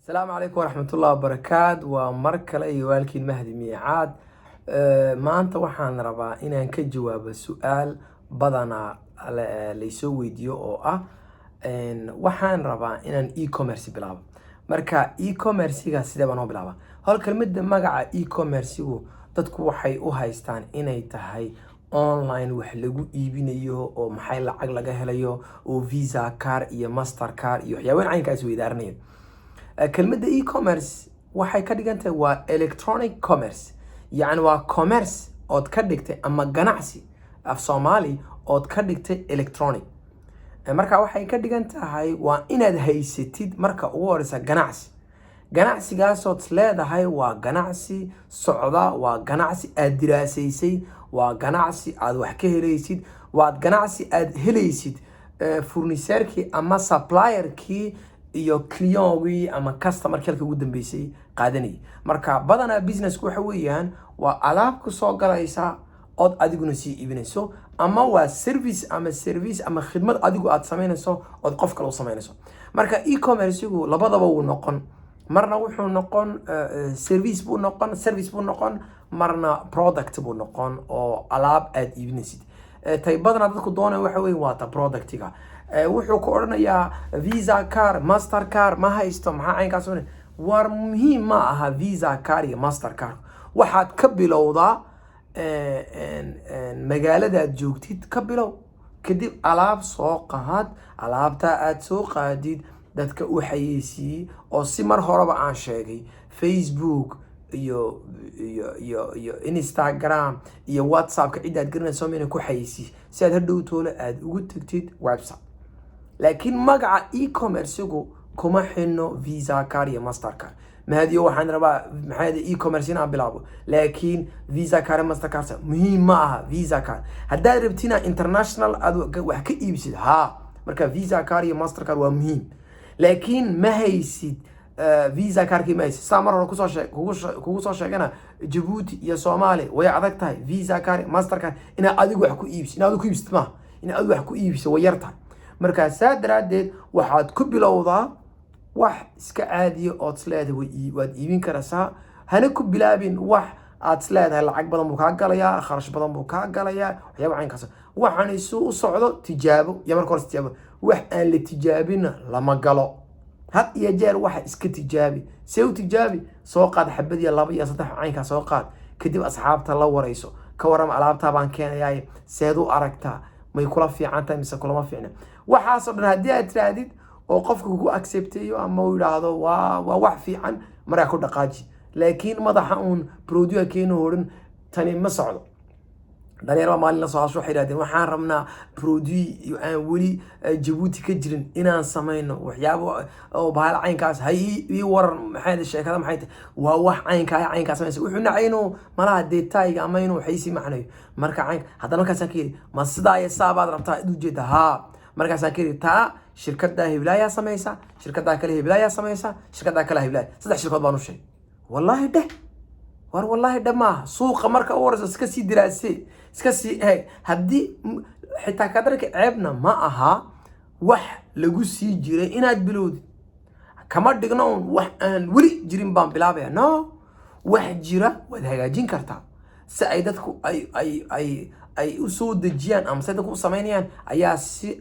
السلام عليكم ورحمة الله وبركاته ومركل أي والكين مهدي ميعاد ما أنت وحان ربا إن كجواب السؤال بدنا ليسو فيديو أو إن وحان ربا إن إي كوميرسي بلعب مركا إي كوميرسي جا سيدا بنو بلعب هالكلمة مجا إي كوميرسي و تدكو حي أو هايستان إن يتهاي online wax lagu iibinayo oo maxay lacag laga helayo oo visa card iyo master card iyo waxyaabo caynkaas weedaarnay kelmadda e-commerce waxay ka dhigan tahay waa electronic commerce yani waa commerce ood ka dhigtay ama ganacsi af Soomaali ood ka dhigtay electronic marka waxay ka dhigan tahay waa inaad haysatid marka ugu horeysa ganacsigaas ood leedahay waa ganacsi socda waa ganacsi aad diraasaysay waa ganacsi aad wax ka helaysid waa ganacsi aad helaysid furniseerkii ama supplierkii iyo clientgii ama customer kalka ugu dambeysay qaadanay marka badana business waxa weeyaan waa alaab ku soo galaysa ood adiguna sii iibinayso ama waa service ama khidmad adigu aad sameynayso ood qof kale u sameynayso marka e-commerce-gu labadaba uu noqon marna wuxuu noqon service buu noqon marna product buu noqon oo alaab aad iibinaysid tay badana dadku doonay waxa weey waa ta productiga wuxuu ku oranayaa visa card master card ma haysto maxaa aynkaas war muhiim ma aha visa card iyo master card waxaad ka bilowdaa magaalada aad joogtid ka bilow kadib alaab soo qaad alaabta aad soo qaadid dadka u xayeysiiyay oo si mar horeba aan sheegay Facebook iyo Instagram iyo WhatsApp ka cid aad garanayso inay ku xayeysiis si aad hadhow toole aad ugu tagtid website laakiin magaca e-commerce-gu kuma xino visa card iyo master card mahadiyo waxaan rabaa maxay e-commerce inaan bilaabo laakiin visa card master card muhiim ma aha visa card haddaad rabtina international aad wax ka iibsid marka visa card iyo master card waa muhiim laakiin ma haysid visa cardkii ma haysid saa mar hore kugu soo sheegana Djibouti iyo Soomaali way adag tahay visa card master card inaad adigu wax ku iibsid inaad ku iibsid ma inaad adigu wax ku iibsid way yartahay marka saa daraadeed waxaad ku bilowdaa wax iska caadiyo oo sleedahay waad iibin karaysaa hana ku bilaabin wax aad sleedahay lacag badan buu ka galayaa kharash badan buu ka galayaa waxyaabo caynkaas waxaan u socdo tijaabo iyo marka hore tijaabo wax aan la tijaabin lama galo had iyo jeer waxa iska tijaabi soo tijaabi soo qaad xabad iyo laba iyo saddex caynka soo qaad kadib asxaabta la warayso ka waram alaabta baan keenayaa seed u aragtaa may kula fiican tahay mise kulama fiicna waxaas oo dhan hadii aad tiraadid oo qofku ku acceptayo ama uu yiraahdo waa wax fiican markaa ku dhaqaaji laakiin madaxa uun product keeno horan tani ma socdo dhalinyaro maalin la soo hasho xiraadeen waxaan rabnaa product aan wali Djibouti ka jirin inaan sameeyno waxyaabo oo bahal caynkaas hay war maxay sheekada maxay tahay waa wax caynkaas sameeyay wuxuu nacayno malaha detail ama inuu xaysi macnayo marka cayn hadana markaas ka yiri ma sidaa ay saabaad rabtaa u jeeda markaas ka yiri taa shirkadda hiblaya sameeysa shirkadda kale hiblaya sameeysa shirkadda kale hiblaya saddex shirkad baan u sheegay wallahi ma suuqa marka uu warayso iska sii diraasay iska sii hadii xitaa ka darka ceebna ma aha wax lagu sii jiray inaad bilowdi kama dhigno wax aan wali jirin baan bilaabaya wax jira waad hagaajin kartaa si ay dadku ay u soo dejiyaan ama si dadku u sameeyaan ayaa si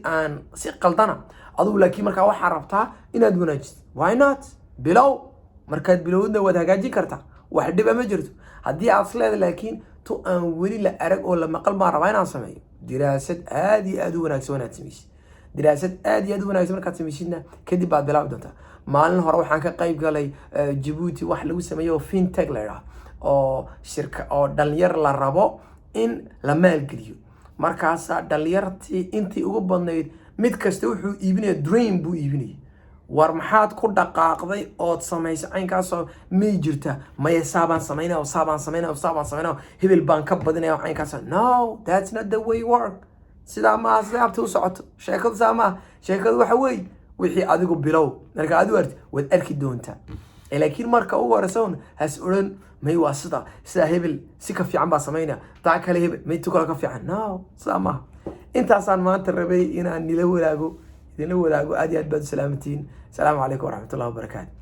qaldana adigu laakiin marka waxa rabtaa inaad wanaajiso why not bilow markaad bilowdna waad hagaajin kartaa wax dhib ma jirto hadii aad sleed laakiin to aan wali la arag oo la maqal ma rabaa inaan sameeyo diraasad aad iyo aad u wanaagsan inaad sameysid diraasad aad iyo aad u wanaagsan markaad sameysidna kadib baad bilaabi doontaa maalin hore waxaan ka qayb galay Djibouti wax lagu sameeyo fintech la oo shirka oo dhalinyar la rabo in la maalgeliyo markaas dhalinyartii intii ugu badnayd mid kasta wuxuu iibinaya dream buu iibinaya war maxaad ku dhaqaaqday oo sameysay caynkaas oo may jirta ma saabaan sameynaa hebel baan ka badinaya caynkaas no that's not the way you work sida ma asxaabtu u socoto sheekadu saama sheekadu waxa weey wixii adigu bilow marka adigu waad arki doontaa laakiin marka uu waraysan has oran may waa sida hebel si ka fiican baa sameynaa taa kale hebel may tukala ka fiican no saama intaasaan maanta rabay inaan idinla wadaago aad iyo aad baad salaamatiin السلام عليكم ورحمة الله وبركاته.